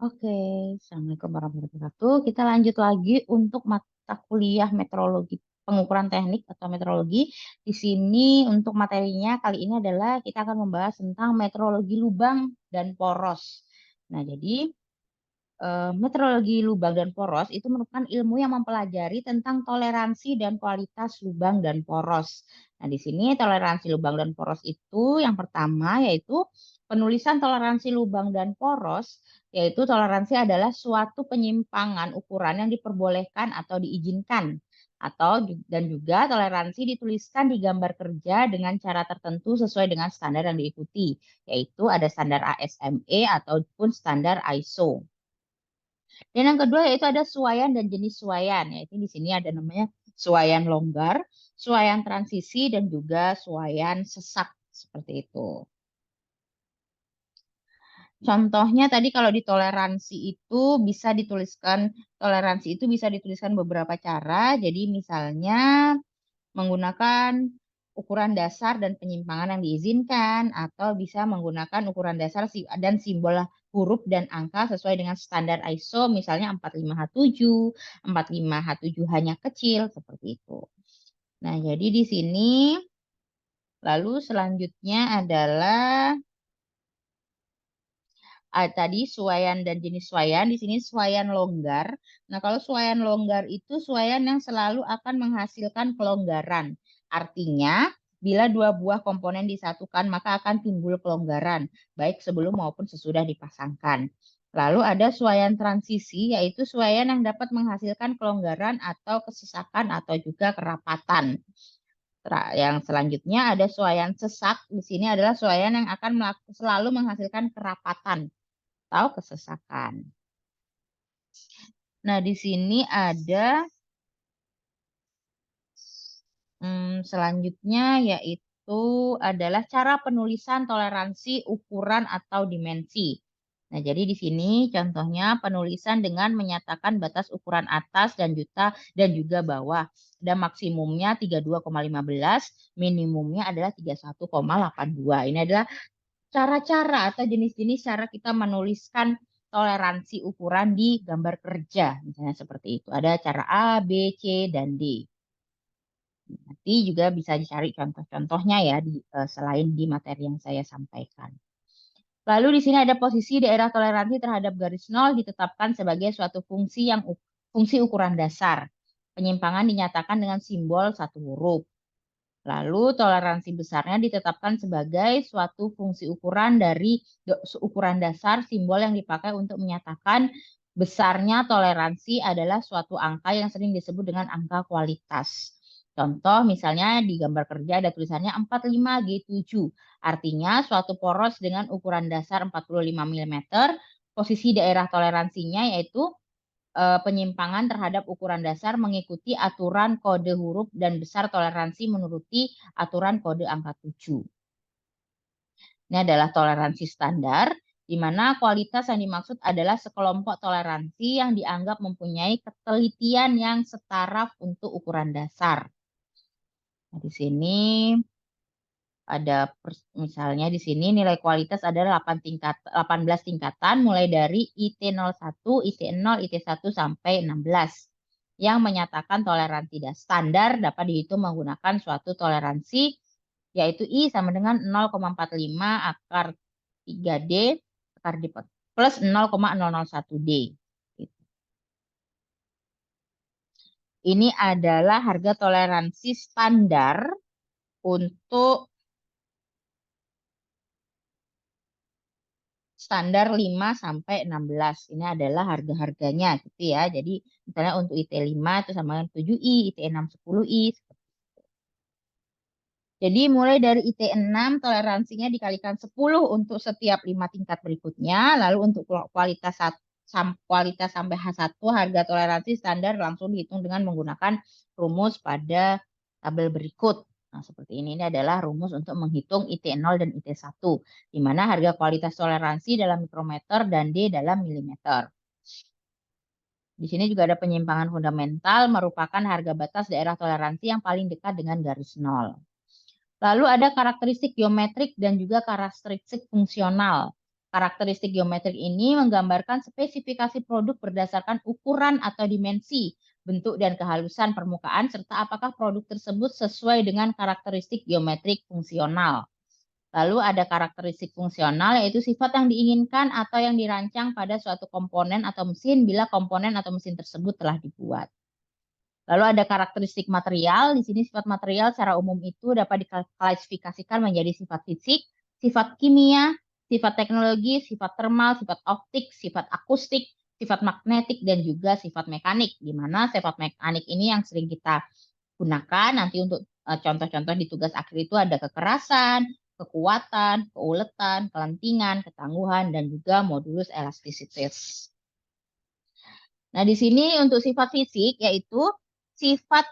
Oke, Assalamualaikum warahmatullahi wabarakatuh. Kita lanjut lagi untuk mata kuliah metrologi pengukuran teknik atau metrologi. Di sini untuk materinya kali ini adalah kita akan membahas tentang metrologi lubang dan poros. Nah, jadi metrologi lubang dan poros itu merupakan ilmu yang mempelajari tentang toleransi dan kualitas lubang dan poros. Nah, di sini toleransi lubang dan poros itu yang pertama yaitu penulisan toleransi lubang dan poros, yaitu toleransi adalah suatu penyimpangan ukuran yang diperbolehkan atau diizinkan. Dan juga toleransi dituliskan di gambar kerja dengan cara tertentu sesuai dengan standar yang diikuti, yaitu ada standar ASME ataupun standar ISO. Dan yang kedua yaitu ada suaian dan jenis suaian. Yaitu di sini ada namanya suaian longgar, suaian transisi, dan juga suaian sesak seperti itu. Contohnya tadi kalau di toleransi itu bisa dituliskan beberapa cara. Jadi misalnya menggunakan ukuran dasar dan penyimpangan yang diizinkan, atau bisa menggunakan ukuran dasar dan simbol huruf dan angka sesuai dengan standar ISO, misalnya 45H7, 45H7 hanya kecil, seperti itu. Nah, jadi di sini, lalu selanjutnya adalah tadi suaian dan jenis suaian. Di sini suaian longgar. Nah, kalau suaian longgar itu suaian yang selalu akan menghasilkan kelonggaran. Artinya, bila dua buah komponen disatukan, maka akan timbul kelonggaran, baik sebelum maupun sesudah dipasangkan. Lalu ada suaian transisi, yaitu suaian yang dapat menghasilkan kelonggaran atau kesesakan atau juga kerapatan. Yang selanjutnya ada suaian sesak. Di sini adalah suaian yang akan selalu menghasilkan kerapatan atau kesesakan. Nah, di sini ada selanjutnya yaitu adalah cara penulisan toleransi ukuran atau dimensi. Nah, jadi di sini contohnya penulisan dengan menyatakan batas ukuran atas dan juga bawah. Dan maksimumnya 32,15, minimumnya adalah 31,82. Ini adalah cara-cara atau jenis-jenis cara kita menuliskan toleransi ukuran di gambar kerja. Misalnya seperti itu. Ada cara A, B, C, dan D. Nanti juga bisa dicari contoh-contohnya ya selain di materi yang saya sampaikan. Lalu di sini ada posisi daerah toleransi terhadap garis nol ditetapkan sebagai suatu fungsi ukuran dasar. Penyimpangan dinyatakan dengan simbol satu huruf. Lalu toleransi besarnya ditetapkan sebagai suatu fungsi ukuran dari ukuran dasar simbol yang dipakai untuk menyatakan besarnya toleransi adalah suatu angka yang sering disebut dengan angka kualitas. Contoh misalnya di gambar kerja ada tulisannya 45G7. Artinya suatu poros dengan ukuran dasar 45 mm, posisi daerah toleransinya yaitu penyimpangan terhadap ukuran dasar mengikuti aturan kode huruf dan besar toleransi menuruti aturan kode angka 7. Ini adalah toleransi standar, di mana kualitas yang dimaksud adalah sekelompok toleransi yang dianggap mempunyai ketelitian yang setara untuk ukuran dasar. Nah, di sini ada misalnya di sini nilai kualitas ada 18 tingkatan mulai dari IT01, IT0, IT1 sampai 16 yang menyatakan toleransi standar dapat dihitung menggunakan suatu toleransi yaitu I sama dengan 0,45 akar 3D akar di plus 0,001D. Ini adalah harga toleransi standar untuk standar 5 sampai 16. Ini adalah harga-harganya gitu ya. Jadi misalnya untuk IT5 itu sama dengan 7I, IT6 10I. Jadi mulai dari IT6 toleransinya dikalikan 10 untuk setiap 5 tingkat berikutnya. Lalu untuk kualitas sampai H1 harga toleransi standar langsung dihitung dengan menggunakan rumus pada tabel berikut. Nah, seperti ini adalah rumus untuk menghitung IT0 dan IT1, di mana harga kualitas toleransi dalam mikrometer dan D dalam milimeter. Di sini juga ada penyimpangan fundamental, merupakan harga batas daerah toleransi yang paling dekat dengan garis nol. Lalu ada karakteristik geometrik dan juga karakteristik fungsional. Karakteristik geometrik ini menggambarkan spesifikasi produk berdasarkan ukuran atau dimensi, bentuk dan kehalusan permukaan, serta apakah produk tersebut sesuai dengan karakteristik geometrik fungsional. Lalu ada karakteristik fungsional, yaitu sifat yang diinginkan atau yang dirancang pada suatu komponen atau mesin bila komponen atau mesin tersebut telah dibuat. Lalu ada karakteristik material. Di sini sifat material secara umum itu dapat diklasifikasikan menjadi sifat fisik, sifat kimia, sifat teknologi, sifat termal, sifat optik, sifat akustik, sifat magnetik, dan juga sifat mekanik. Di mana sifat mekanik ini yang sering kita gunakan nanti untuk contoh-contoh di tugas akhir itu ada kekerasan, kekuatan, keuletan, kelentingan, ketangguhan, dan juga modulus elastisitas. Nah, di sini untuk sifat fisik yaitu sifat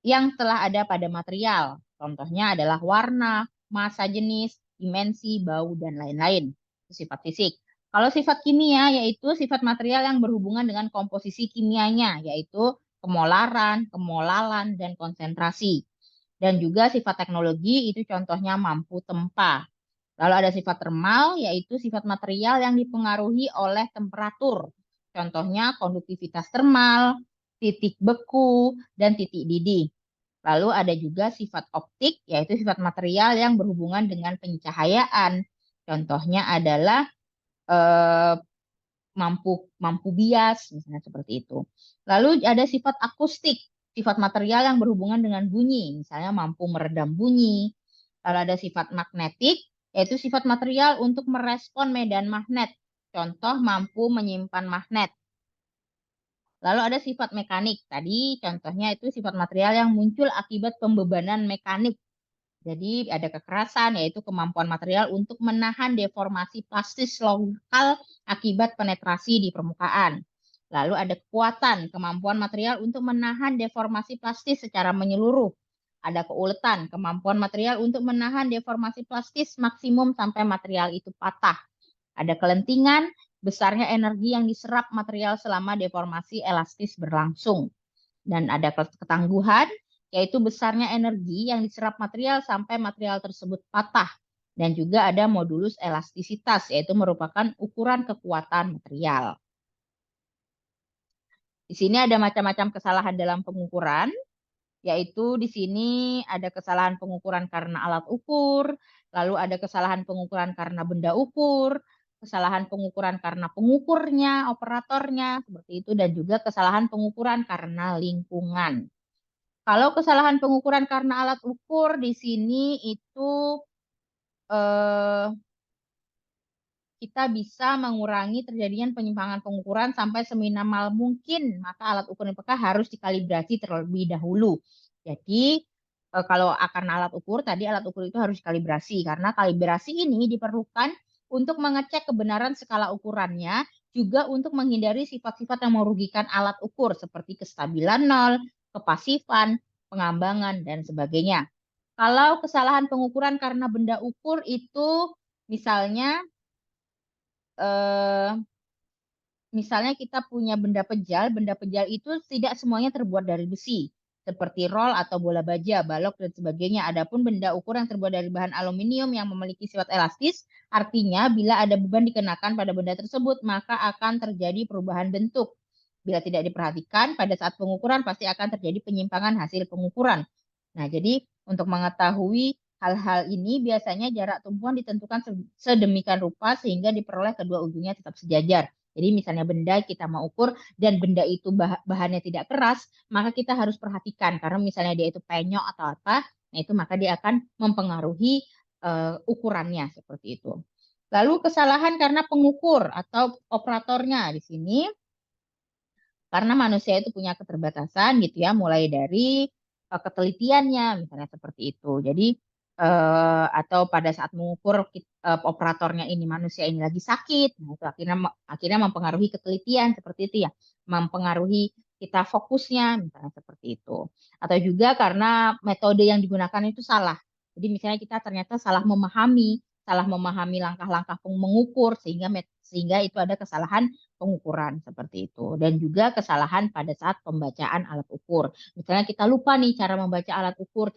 yang telah ada pada material. Contohnya adalah warna, massa jenis, dimensi, bau, dan lain-lain. Itu sifat fisik. Kalau sifat kimia yaitu sifat material yang berhubungan dengan komposisi kimianya, yaitu kemolaran, kemolalan, dan konsentrasi. Dan juga sifat teknologi itu contohnya mampu tempa. Lalu ada sifat termal, yaitu sifat material yang dipengaruhi oleh temperatur. Contohnya konduktivitas termal, titik beku, dan titik didih. Lalu ada juga sifat optik, yaitu sifat material yang berhubungan dengan pencahayaan. Contohnya adalah mampu bias, misalnya seperti itu. Lalu ada sifat akustik, sifat material yang berhubungan dengan bunyi, misalnya mampu meredam bunyi. Lalu ada sifat magnetik, yaitu sifat material untuk merespon medan magnet. Contoh mampu menyimpan magnet. Lalu ada sifat mekanik. Tadi contohnya itu sifat material yang muncul akibat pembebanan mekanik. Jadi ada kekerasan, yaitu kemampuan material untuk menahan deformasi plastis lokal akibat penetrasi di permukaan. Lalu ada kekuatan, kemampuan material untuk menahan deformasi plastis secara menyeluruh. Ada keuletan, kemampuan material untuk menahan deformasi plastis maksimum sampai material itu patah. Ada kelentingan, besarnya energi yang diserap material selama deformasi elastis berlangsung. Dan ada ketangguhan, yaitu besarnya energi yang diserap material sampai material tersebut patah. Dan juga ada modulus elastisitas, yaitu merupakan ukuran kekuatan material. Di sini ada macam-macam kesalahan dalam pengukuran, yaitu di sini ada kesalahan pengukuran karena alat ukur, lalu ada kesalahan pengukuran karena benda ukur, kesalahan pengukuran karena pengukurnya, operatornya, seperti itu, dan juga kesalahan pengukuran karena lingkungan. Kalau kesalahan pengukuran karena alat ukur di sini itu kita bisa mengurangi terjadinya penyimpangan pengukuran sampai seminimal mungkin, maka alat ukur IPK harus dikalibrasi terlebih dahulu. Jadi kalau karena alat ukur, tadi alat ukur itu harus dikalibrasi, karena kalibrasi ini diperlukan untuk mengecek kebenaran skala ukurannya, juga untuk menghindari sifat-sifat yang merugikan alat ukur, seperti kestabilan nol, kepasifan, pengambangan, dan sebagainya. Kalau kesalahan pengukuran karena benda ukur itu misalnya misalnya kita punya benda pejal itu tidak semuanya terbuat dari besi, seperti roll atau bola baja, balok, dan sebagainya. Adapun benda ukur yang terbuat dari bahan aluminium yang memiliki sifat elastis, artinya bila ada beban dikenakan pada benda tersebut, maka akan terjadi perubahan bentuk. Bila tidak diperhatikan, pada saat pengukuran pasti akan terjadi penyimpangan hasil pengukuran. Nah, jadi untuk mengetahui hal-hal ini biasanya jarak tumpuan ditentukan sedemikian rupa sehingga diperoleh kedua ujungnya tetap sejajar. Jadi misalnya benda kita mau ukur dan benda itu bahannya tidak keras, maka kita harus perhatikan karena misalnya dia itu penyok atau apa, nah itu maka dia akan mempengaruhi ukurannya seperti itu. Lalu kesalahan karena pengukur atau operatornya di sini karena manusia itu punya keterbatasan gitu ya, mulai dari ketelitiannya misalnya seperti itu. Jadi atau pada saat mengukur operatornya ini manusia ini lagi sakit, nah itu akhirnya mempengaruhi ketelitian seperti itu ya, mempengaruhi kita fokusnya misalnya seperti itu. Atau juga karena metode yang digunakan itu salah. Jadi misalnya kita ternyata salah memahami langkah-langkah mengukur sehingga itu ada kesalahan pengukuran seperti itu. Dan juga kesalahan pada saat pembacaan alat ukur. Misalnya kita lupa nih cara membaca alat ukur,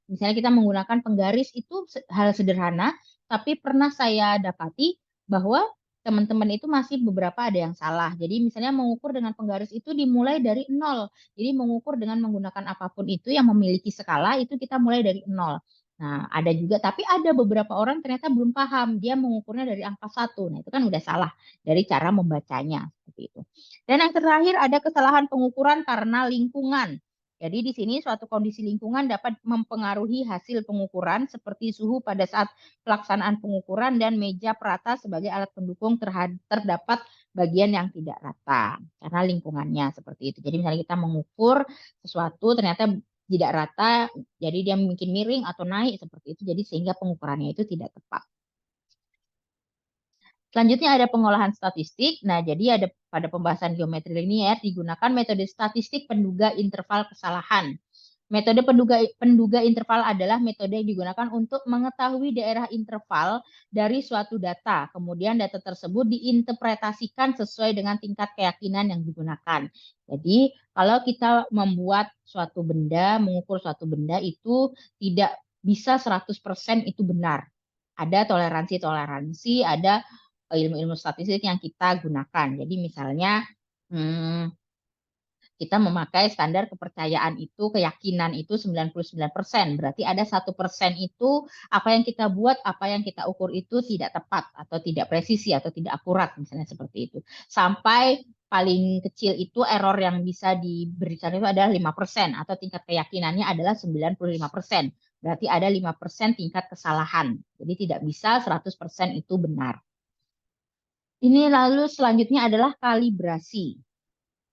misalnya kita menggunakan penggaris itu hal sederhana, tapi pernah saya dapati bahwa teman-teman itu masih beberapa ada yang salah. Jadi misalnya mengukur dengan penggaris itu dimulai dari nol. Jadi mengukur dengan menggunakan apapun itu yang memiliki skala itu kita mulai dari nol. Nah, ada juga, tapi ada beberapa orang ternyata belum paham. Dia mengukurnya dari angka 1. Nah, itu kan udah salah dari cara membacanya. Seperti itu. Dan yang terakhir ada kesalahan pengukuran karena lingkungan. Jadi di sini suatu kondisi lingkungan dapat mempengaruhi hasil pengukuran seperti suhu pada saat pelaksanaan pengukuran dan meja perata sebagai alat pendukung terdapat bagian yang tidak rata karena lingkungannya seperti itu. Jadi misalnya kita mengukur sesuatu ternyata tidak rata, jadi dia mungkin miring atau naik seperti itu, jadi sehingga pengukurannya itu tidak tepat. Selanjutnya ada pengolahan statistik. Nah, jadi ada pada pembahasan geometri linier digunakan metode statistik penduga interval kesalahan. Metode penduga interval adalah metode yang digunakan untuk mengetahui daerah interval dari suatu data. Kemudian data tersebut diinterpretasikan sesuai dengan tingkat keyakinan yang digunakan. Jadi, kalau kita membuat suatu benda, mengukur suatu benda itu tidak bisa 100% itu benar. Ada toleransi-toleransi, ada ilmu-ilmu statistik yang kita gunakan. Jadi misalnya kita memakai standar kepercayaan itu, keyakinan itu 99%. Berarti ada 1% itu apa yang kita buat, apa yang kita ukur itu tidak tepat atau tidak presisi atau tidak akurat misalnya seperti itu. Sampai paling kecil itu error yang bisa diberikan itu adalah 5% atau tingkat keyakinannya adalah 95%. Berarti ada 5% tingkat kesalahan. Jadi tidak bisa 100% itu benar. Ini lalu selanjutnya adalah kalibrasi.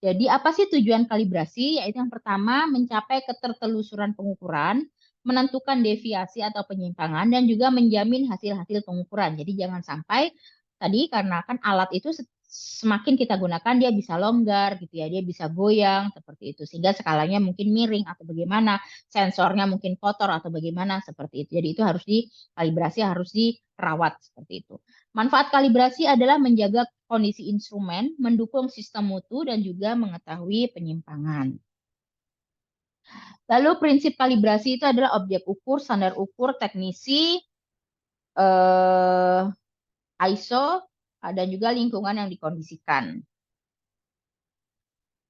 Jadi apa sih tujuan kalibrasi? Yaitu yang pertama mencapai ketertelusuran pengukuran, menentukan deviasi atau penyimpangan, dan juga menjamin hasil-hasil pengukuran. Jadi jangan sampai tadi karena kan alat itu semakin kita gunakan dia bisa longgar gitu ya, dia bisa goyang seperti itu. Sehingga skalanya mungkin miring atau bagaimana, sensornya mungkin kotor atau bagaimana seperti itu. Jadi itu harus dikalibrasi, harus dirawat seperti itu. Manfaat kalibrasi adalah menjaga kondisi instrumen, mendukung sistem mutu, dan juga mengetahui penyimpangan. Lalu prinsip kalibrasi itu adalah objek ukur, standar ukur, teknisi, ISO, dan juga lingkungan yang dikondisikan.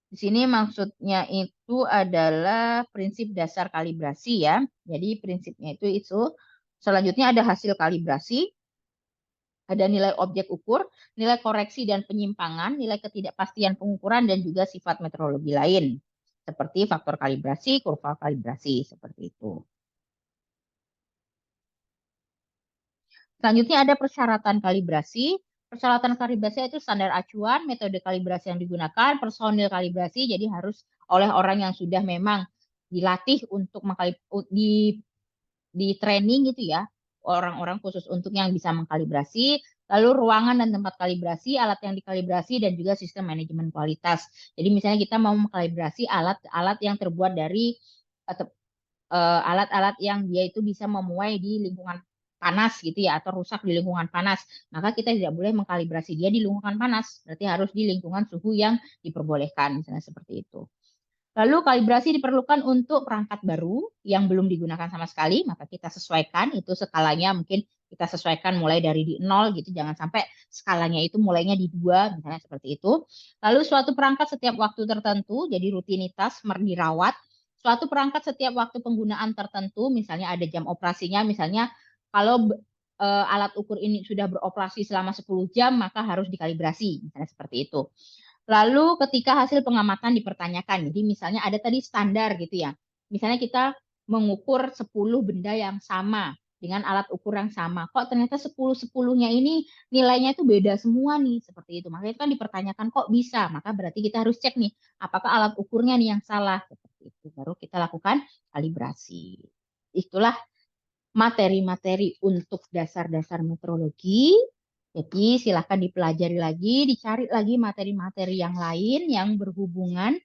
Di sini maksudnya itu adalah prinsip dasar kalibrasi ya. Jadi prinsipnya itu. Selanjutnya ada hasil kalibrasi. Ada nilai objek ukur, nilai koreksi dan penyimpangan, nilai ketidakpastian pengukuran, dan juga sifat metrologi lain. Seperti faktor kalibrasi, kurva kalibrasi, seperti itu. Selanjutnya ada persyaratan kalibrasi. Persyaratan kalibrasi itu standar acuan, metode kalibrasi yang digunakan, personil kalibrasi, jadi harus oleh orang yang sudah memang dilatih untuk di training gitu ya, orang-orang khusus untuk yang bisa mengkalibrasi, lalu ruangan dan tempat kalibrasi, alat yang dikalibrasi, dan juga sistem manajemen kualitas. Jadi misalnya kita mau mengkalibrasi alat-alat yang terbuat dari alat-alat yang dia itu bisa memuai di lingkungan panas gitu ya, atau rusak di lingkungan panas, maka kita tidak boleh mengkalibrasi dia di lingkungan panas, berarti harus di lingkungan suhu yang diperbolehkan, misalnya seperti itu. Lalu kalibrasi diperlukan untuk perangkat baru yang belum digunakan sama sekali, maka kita sesuaikan itu skalanya, mungkin kita sesuaikan mulai dari di 0 gitu, jangan sampai skalanya itu mulainya di 2 misalnya seperti itu. Lalu suatu perangkat setiap waktu tertentu, jadi rutinitas dirawat. Suatu perangkat setiap waktu penggunaan tertentu, misalnya ada jam operasinya, misalnya kalau alat ukur ini sudah beroperasi selama 10 jam, maka harus dikalibrasi, misalnya seperti itu. Lalu ketika hasil pengamatan dipertanyakan, jadi misalnya ada tadi standar gitu ya. Misalnya kita mengukur 10 benda yang sama dengan alat ukur yang sama. Kok ternyata 10-10-nya ini nilainya itu beda semua nih, seperti itu. Makanya itu kan dipertanyakan kok bisa. Maka berarti kita harus cek nih, apakah alat ukurnya nih yang salah, seperti itu. Baru kita lakukan kalibrasi. Itulah materi-materi untuk dasar-dasar metrologi. Jadi silahkan dipelajari lagi, dicari lagi materi-materi yang lain yang berhubungan,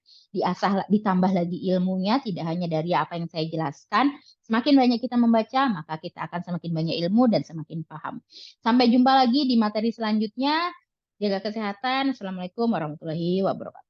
ditambah lagi ilmunya, tidak hanya dari apa yang saya jelaskan. Semakin banyak kita membaca, maka kita akan semakin banyak ilmu dan semakin paham. Sampai jumpa lagi di materi selanjutnya. Jaga kesehatan. Assalamualaikum warahmatullahi wabarakatuh.